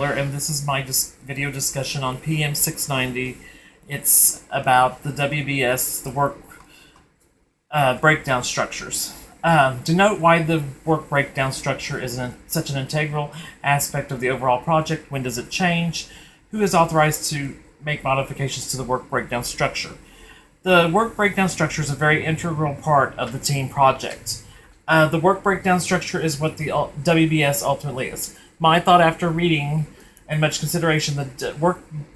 And this is my video discussion on PM690. It's about the WBS, the work breakdown structures. To note why the work breakdown structure is such an integral aspect of the overall project, when does it change, who is authorized to make modifications to the work breakdown structure. The work breakdown structure is a very integral part of the team project. The work breakdown structure is what the WBS ultimately is. My thought after reading and much consideration, the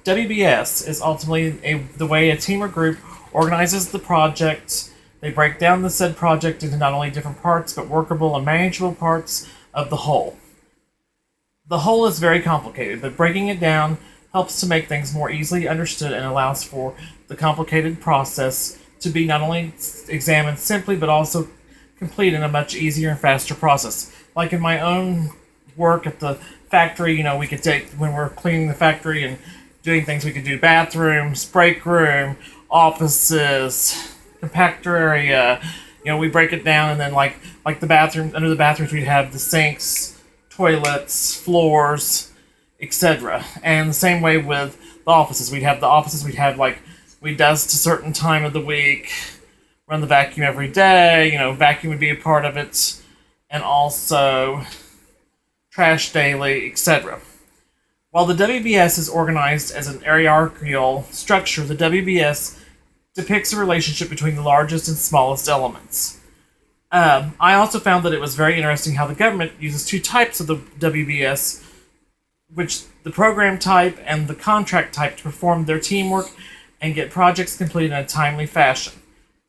WBS is ultimately the way a team or group organizes the project. They break down the said project into not only different parts, but workable and manageable parts of the whole. The whole is very complicated, but breaking it down helps to make things more easily understood and allows for the complicated process to be not only examined simply, but also complete in a much easier and faster process. Like in my own work at the factory, we could take, when we're cleaning the factory and doing things, we could do bathrooms, break room, offices, compactor area. We break it down, and then like the bathroom, under the bathrooms we'd have the sinks, toilets, floors, etc. And the same way with the offices. We'd have we dust a certain time of the week, run the vacuum every day, vacuum would be a part of it, and also trash daily, etc. While the WBS is organized as an hierarchical structure, the WBS depicts a relationship between the largest and smallest elements. I also found that it was very interesting how the government uses two types of the WBS, which the program type and the contract type, to perform their teamwork and get projects completed in a timely fashion.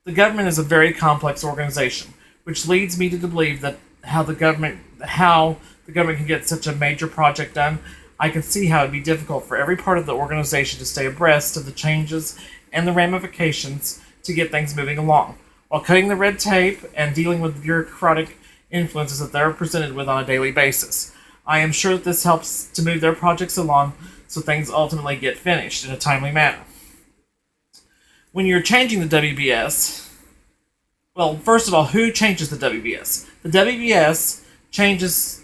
The government is a very complex organization, which leads me to believe that how the government can get such a major project done. I can see how it would be difficult for every part of the organization to stay abreast of the changes and the ramifications to get things moving along, while cutting the red tape and dealing with bureaucratic influences that they're presented with on a daily basis. I am sure that this helps to move their projects along so things ultimately get finished in a timely manner. When you're changing the WBS, well, first of all, who changes the WBS? The WBS changes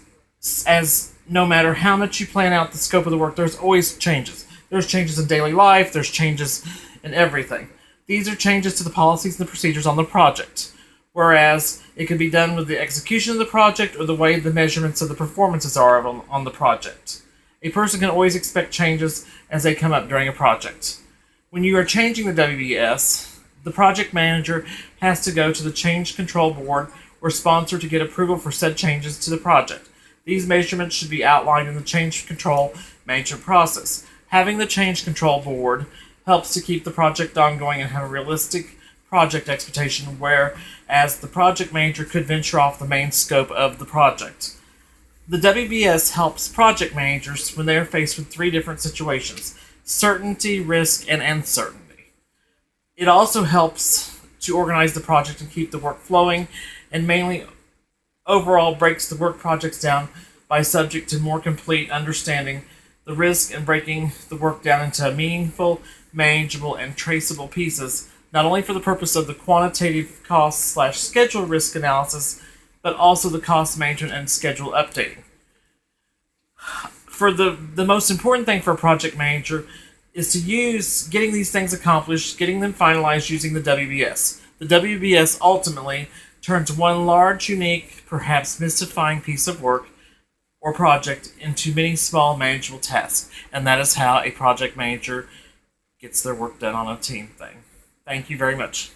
as no matter how much you plan out the scope of the work, there's always changes. There's changes in daily life, there's changes in everything. These are changes to the policies and the procedures on the project, whereas it can be done with the execution of the project or the way the measurements of the performances are on the project. A person can always expect changes as they come up during a project. When you are changing the WBS, the project manager has to go to the Change Control Board or sponsor to get approval for said changes to the project. These measurements should be outlined in the Change Control Management process. Having the Change Control Board helps to keep the project ongoing and have a realistic project expectation, whereas the project manager could venture off the main scope of the project. The WBS helps project managers when they are faced with three different situations: certainty, risk, and uncertainty. It also helps to organize the project and keep the work flowing, and mainly overall breaks the work projects down by subject to more complete understanding the risk and breaking the work down into meaningful, manageable, and traceable pieces, not only for the purpose of the quantitative cost/schedule risk analysis, but also the cost management and schedule updating. For the most important thing for a project manager is to use getting these things accomplished, getting them finalized using the WBS. The WBS ultimately turns one large, unique, perhaps mystifying piece of work or project into many small, manageable tasks. And that is how a project manager gets their work done on a team thing. Thank you very much.